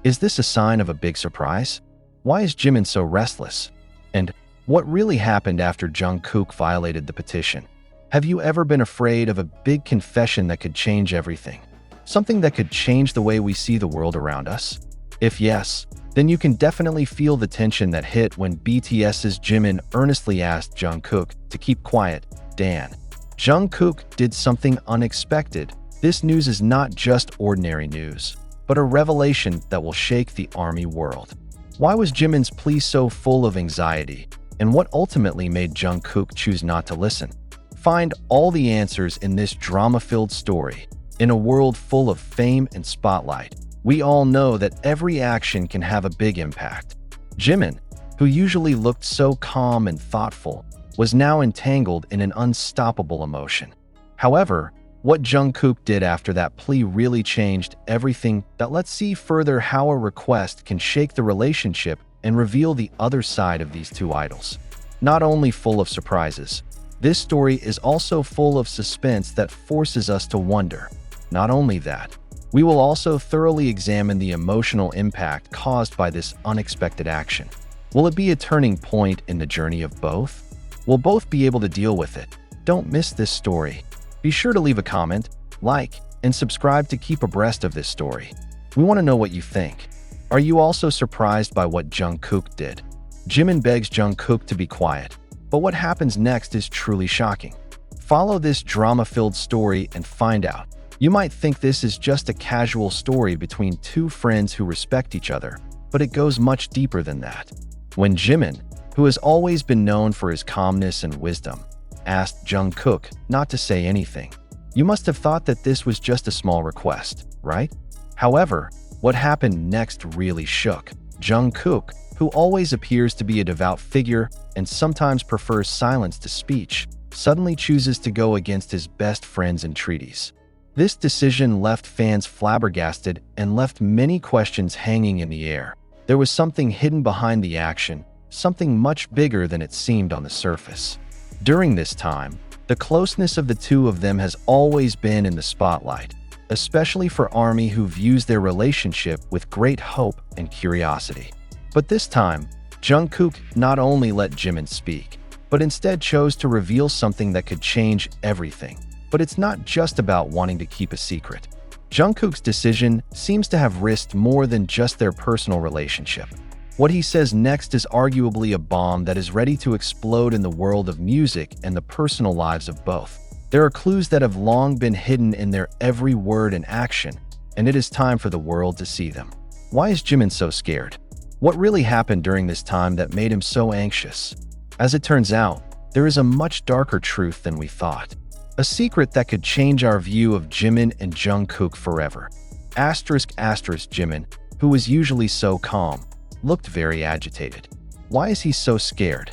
Is this a sign of a big surprise? Why is Jimin so restless? And what really happened after Jungkook violated the petition? Have you ever been afraid of a big confession that could change everything? Something that could change the way we see the world around us? If yes, then you can definitely feel the tension that hit when BTS's Jimin earnestly asked Jungkook to keep quiet. Dan. Jungkook did something unexpected. This news is not just ordinary news, but a revelation that will shake the ARMY world. Why was Jimin's plea so full of anxiety, and what ultimately made Jungkook choose not to listen? Find all the answers in this drama-filled story. In a world full of fame and spotlight, we all know that every action can have a big impact. Jimin, who usually looked so calm and thoughtful, was now entangled in an unstoppable emotion. However, what Jungkook did after that plea really changed everything. Let's see further how a request can shake the relationship and reveal the other side of these two idols. Not only full of surprises, this story is also full of suspense that forces us to wonder. Not only that, we will also thoroughly examine the emotional impact caused by this unexpected action. Will it be a turning point in the journey of both? Will both be able to deal with it? Don't miss this story. Be sure to leave a comment, like, and subscribe to keep abreast of this story. We want to know what you think. Are you also surprised by what Jungkook did? Jimin begs Jungkook to be quiet, but what happens next is truly shocking. Follow this drama-filled story and find out. You might think this is just a casual story between two friends who respect each other, but it goes much deeper than that. When Jimin, who has always been known for his calmness and wisdom, asked Jungkook not to say anything, you must have thought that this was just a small request, right? However, what happened next really shook. Jungkook, who always appears to be a devout figure and sometimes prefers silence to speech, suddenly chooses to go against his best friend's entreaties. This decision left fans flabbergasted and left many questions hanging in the air. There was something hidden behind the action, something much bigger than it seemed on the surface. During this time, the closeness of the two of them has always been in the spotlight, especially for ARMY, who views their relationship with great hope and curiosity. But this time, Jungkook not only let Jimin speak, but instead chose to reveal something that could change everything. But it's not just about wanting to keep a secret. Jungkook's decision seems to have risked more than just their personal relationship. What he says next is arguably a bomb that is ready to explode in the world of music and the personal lives of both. There are clues that have long been hidden in their every word and action, and it is time for the world to see them. Why is Jimin so scared? What really happened during this time that made him so anxious? As it turns out, there is a much darker truth than we thought. A secret that could change our view of Jimin and Jungkook forever. Jimin, who was usually so calm, looked very agitated. Why is he so scared?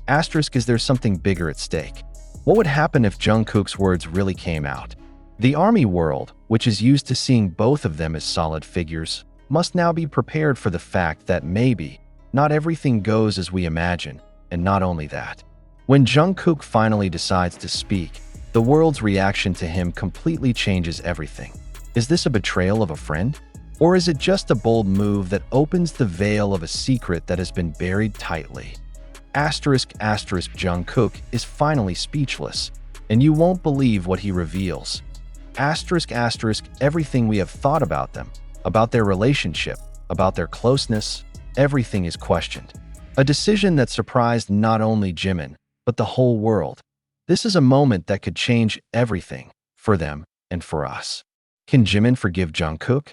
Is there something bigger at stake? What would happen if Jungkook's words really came out? The ARMY world, which is used to seeing both of them as solid figures, must now be prepared for the fact that maybe not everything goes as we imagine, and not only that. When Jungkook finally decides to speak, the world's reaction to him completely changes everything. Is this a betrayal of a friend? Or is it just a bold move that opens the veil of a secret that has been buried tightly? Jungkook is finally speechless, and you won't believe what he reveals. Everything we have thought about them, about their relationship, about their closeness, everything is questioned. A decision that surprised not only Jimin, but the whole world. This is a moment that could change everything, for them and for us. Can Jimin forgive Jungkook?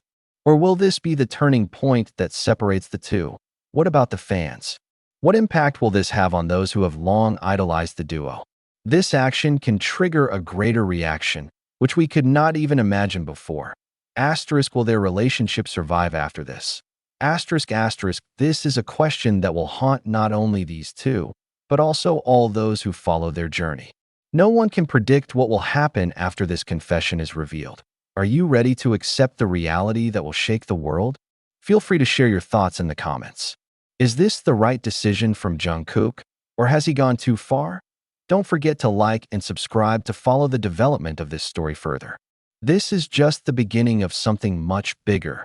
Or will this be the turning point that separates the two? What about the fans? What impact will this have on those who have long idolized the duo? This action can trigger a greater reaction, which we could not even imagine before. Will their relationship survive after this? This is a question that will haunt not only these two, but also all those who follow their journey. No one can predict what will happen after this confession is revealed. Are you ready to accept the reality that will shake the world? Feel free to share your thoughts in the comments. Is this the right decision from Jungkook, or has he gone too far? Don't forget to like and subscribe to follow the development of this story further. This is just the beginning of something much bigger.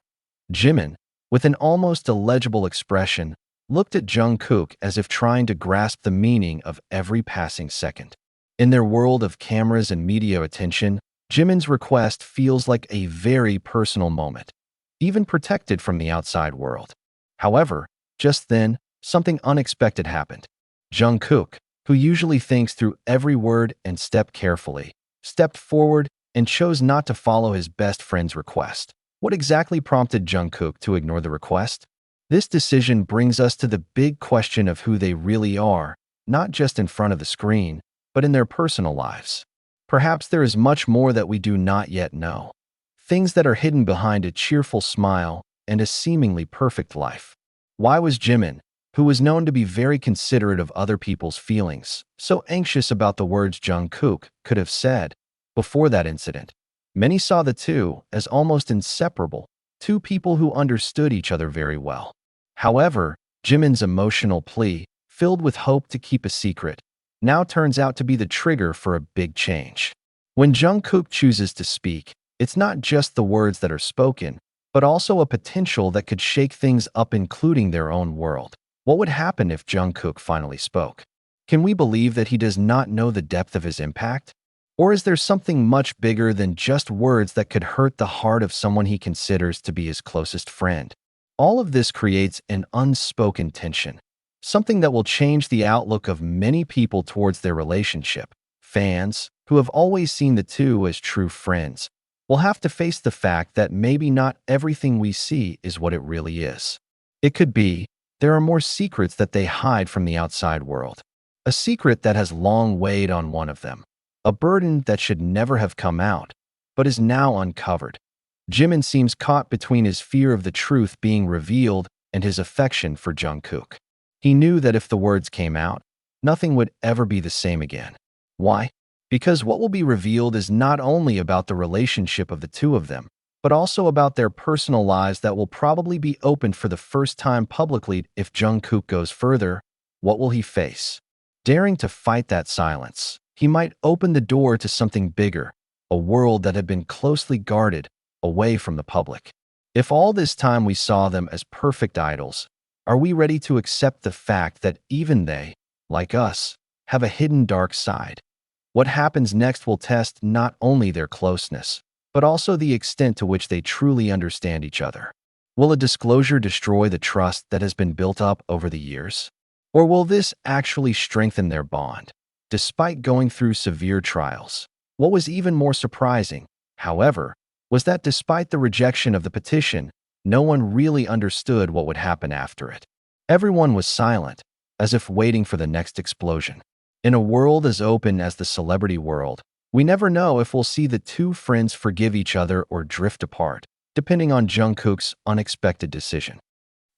Jimin, with an almost illegible expression, looked at Jungkook as if trying to grasp the meaning of every passing second. In their world of cameras and media attention, Jimin's request feels like a very personal moment, even protected from the outside world. However, just then, something unexpected happened. Jungkook, who usually thinks through every word and step carefully, stepped forward and chose not to follow his best friend's request. What exactly prompted Jungkook to ignore the request? This decision brings us to the big question of who they really are, not just in front of the screen, but in their personal lives. Perhaps there is much more that we do not yet know. Things that are hidden behind a cheerful smile and a seemingly perfect life. Why was Jimin, who was known to be very considerate of other people's feelings, so anxious about the words Jungkook could have said before that incident? Many saw the two as almost inseparable, two people who understood each other very well. However, Jimin's emotional plea, filled with hope to keep a secret, now turns out to be the trigger for a big change. When Jungkook chooses to speak, it's not just the words that are spoken, but also a potential that could shake things up, including their own world. What would happen if Jungkook finally spoke? Can we believe that he does not know the depth of his impact? Or is there something much bigger than just words that could hurt the heart of someone he considers to be his closest friend? All of this creates an unspoken tension, something that will change the outlook of many people towards their relationship. Fans, who have always seen the two as true friends, will have to face the fact that maybe not everything we see is what it really is. It could be there are more secrets that they hide from the outside world, a secret that has long weighed on one of them, a burden that should never have come out, but is now uncovered. Jimin seems caught between his fear of the truth being revealed and his affection for Jungkook. He knew that if the words came out, nothing would ever be the same again. Why? Because what will be revealed is not only about the relationship of the two of them, but also about their personal lives that will probably be opened for the first time publicly. If Jungkook goes further, what will he face? Daring to fight that silence, he might open the door to something bigger, a world that had been closely guarded, away from the public. If all this time we saw them as perfect idols, are we ready to accept the fact that even they, like us, have a hidden dark side? What happens next will test not only their closeness, but also the extent to which they truly understand each other. Will a disclosure destroy the trust that has been built up over the years? Or will this actually strengthen their bond, despite going through severe trials? What was even more surprising, however, was that despite the rejection of the petition, no one really understood what would happen after it. Everyone was silent, as if waiting for the next explosion. In a world as open as the celebrity world, we never know if we'll see the two friends forgive each other or drift apart, depending on Jungkook's unexpected decision.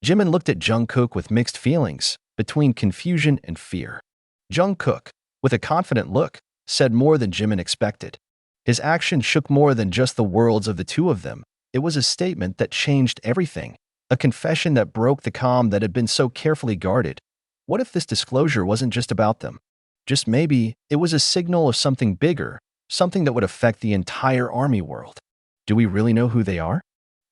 Jimin looked at Jungkook with mixed feelings, between confusion and fear. Jungkook, with a confident look, said more than Jimin expected. His action shook more than just the worlds of the two of them. It was a statement that changed everything, a confession that broke the calm that had been so carefully guarded. What if this disclosure wasn't just about them? Just maybe it was a signal of something bigger, something that would affect the entire army world. Do we really know who they are?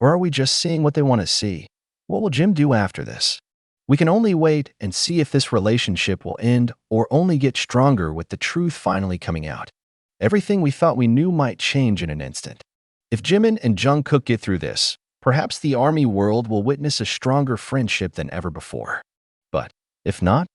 Or are we just seeing what they want to see? What will Jim do after this? We can only wait and see if this relationship will end or only get stronger with the truth finally coming out. Everything we thought we knew might change in an instant. If Jimin and Jungkook get through this, perhaps the army world will witness a stronger friendship than ever before. But if not,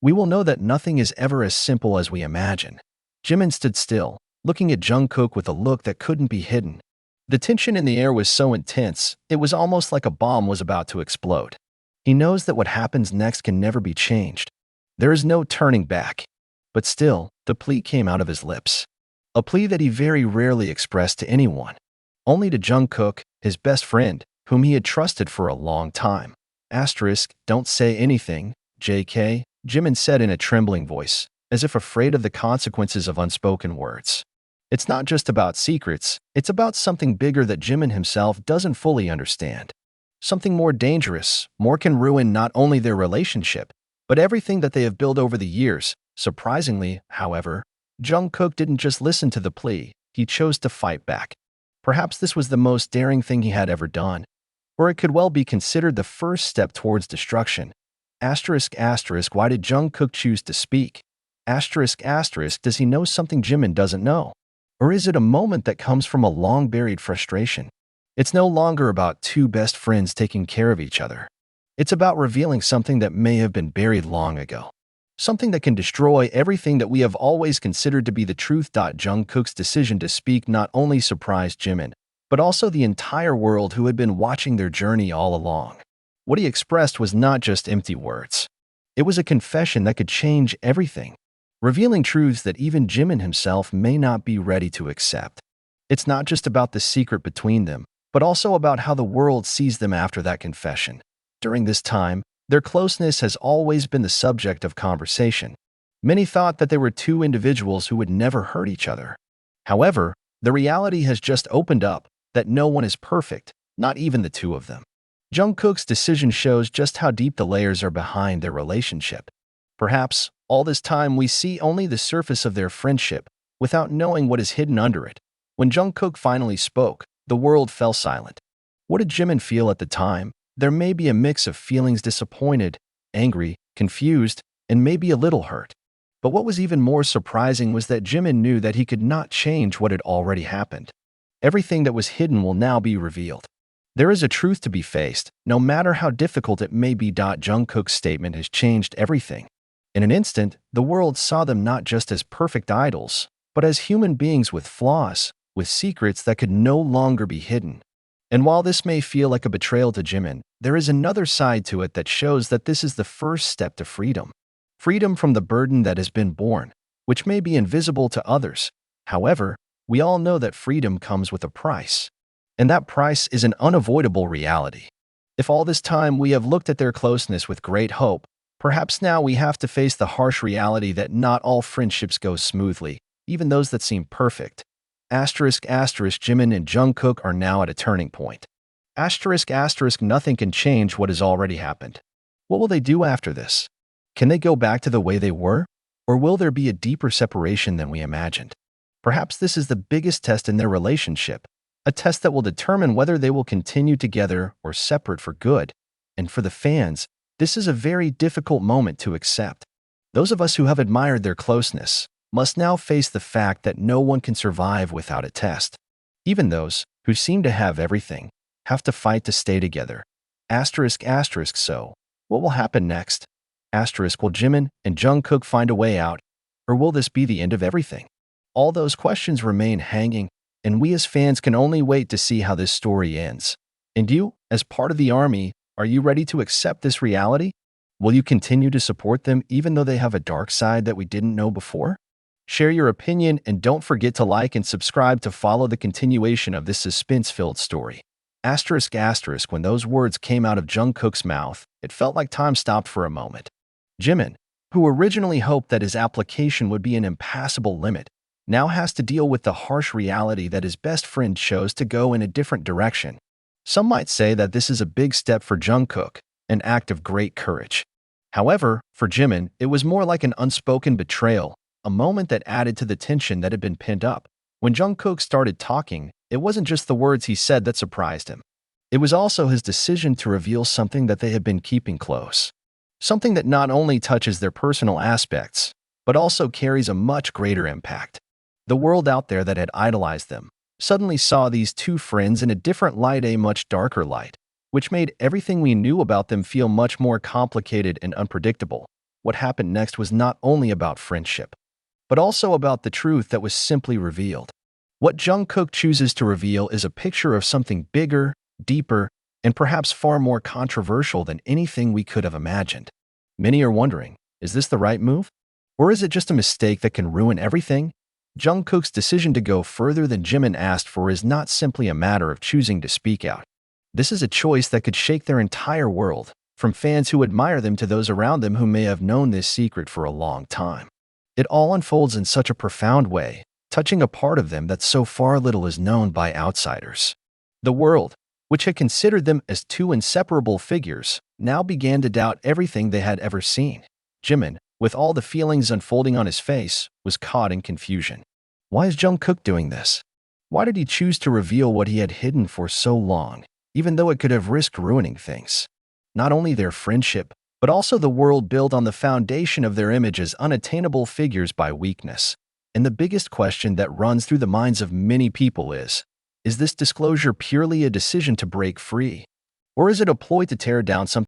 we will know that nothing is ever as simple as we imagine. Jimin stood still, looking at Jungkook with a look that couldn't be hidden. The tension in the air was so intense, it was almost like a bomb was about to explode. He knows that what happens next can never be changed. There is no turning back. But still, the plea came out of his lips. A plea that he very rarely expressed to anyone. Only to Jungkook, his best friend, whom he had trusted for a long time. Don't say anything, JK, Jimin said in a trembling voice, as if afraid of the consequences of unspoken words. It's not just about secrets, it's about something bigger that Jimin himself doesn't fully understand. Something more dangerous, more can ruin not only their relationship, but everything that they have built over the years. Surprisingly, however, Jungkook didn't just listen to the plea, he chose to fight back. Perhaps this was the most daring thing he had ever done. or it could well be considered the first step towards destruction. Asterisk asterisk, why did Jungkook choose to speak? Asterisk asterisk, does he know something Jimin doesn't know? Or is it a moment that comes from a long-buried frustration? It's no longer about two best friends taking care of each other. It's about revealing something that may have been buried long ago. Something that can destroy everything that we have always considered to be the truth. Jungkook's decision to speak not only surprised Jimin, but also the entire world who had been watching their journey all along. What he expressed was not just empty words. It was a confession that could change everything, revealing truths that even Jimin himself may not be ready to accept. It's not just about the secret between them, but also about how the world sees them after that confession. During this time, their closeness has always been the subject of conversation. Many thought that they were two individuals who would never hurt each other. However, the reality has just opened up that no one is perfect, not even the two of them. Jungkook's decision shows just how deep the layers are behind their relationship. Perhaps, all this time we see only the surface of their friendship, without knowing what is hidden under it. When Jungkook finally spoke, the world fell silent. What did Jimin feel at the time? There may be a mix of feelings: disappointed, angry, confused, and maybe a little hurt. But what was even more surprising was that Jimin knew that he could not change what had already happened. Everything that was hidden will now be revealed. There is a truth to be faced, no matter how difficult it may be. Jungkook's statement has changed everything. In an instant, the world saw them not just as perfect idols, but as human beings with flaws, with secrets that could no longer be hidden. And while this may feel like a betrayal to Jimin, there is another side to it that shows that this is the first step to freedom. Freedom from the burden that has been borne, which may be invisible to others. However, we all know that freedom comes with a price. And that price is an unavoidable reality. If all this time we have looked at their closeness with great hope, perhaps now we have to face the harsh reality that not all friendships go smoothly, even those that seem perfect. Asterisk asterisk, Jimin and Jungkook are now at a turning point. Asterisk asterisk, nothing can change what has already happened. What will they do after this? Can they go back to the way they were? Or will there be a deeper separation than we imagined? Perhaps this is the biggest test in their relationship, a test that will determine whether they will continue together or separate for good. And for the fans, this is a very difficult moment to accept. Those of us who have admired their closeness must now face the fact that no one can survive without a test. Even those who seem to have everything have to fight to stay together. Asterisk asterisk, so what will happen next? Asterisk, will Jimin and Jungkook find a way out, or will this be the end of everything? All those questions remain hanging, and we as fans can only wait to see how this story ends. And you, as part of the army, are you ready to accept this reality? Will you continue to support them even though they have a dark side that we didn't know before? Share your opinion and don't forget to like and subscribe to follow the continuation of this suspense-filled story. Asterisk asterisk, when those words came out of Jungkook's mouth, it felt like time stopped for a moment. Jimin, who originally hoped that his application would be an impassable limit, now has to deal with the harsh reality that his best friend chose to go in a different direction. Some might say that this is a big step for Jungkook, an act of great courage. However, for Jimin, it was more like an unspoken betrayal, a moment that added to the tension that had been pent up. When Jungkook started talking, it wasn't just the words he said that surprised him. It was also his decision to reveal something that they had been keeping close. Something that not only touches their personal aspects, but also carries a much greater impact. The world out there that had idolized them suddenly saw these two friends in a different light, a much darker light, which made everything we knew about them feel much more complicated and unpredictable. What happened next was not only about friendship, but also about the truth that was simply revealed. What Jungkook chooses to reveal is a picture of something bigger, deeper, and perhaps far more controversial than anything we could have imagined. Many are wondering, is this the right move? Or is it just a mistake that can ruin everything? Jungkook's decision to go further than Jimin asked for is not simply a matter of choosing to speak out. This is a choice that could shake their entire world, from fans who admire them to those around them who may have known this secret for a long time. It all unfolds in such a profound way, touching a part of them that so far little is known by outsiders. The world, which had considered them as two inseparable figures, now began to doubt everything they had ever seen. Jimin, with all the feelings unfolding on his face, was caught in confusion. Why is Jungkook doing this? Why did he choose to reveal what he had hidden for so long? even though it could have risked ruining things. Not only their friendship, but also the world built on the foundation of their image as unattainable figures by weakness. And the biggest question that runs through the minds of many people is this disclosure purely a decision to break free? Or is it a ploy to tear down something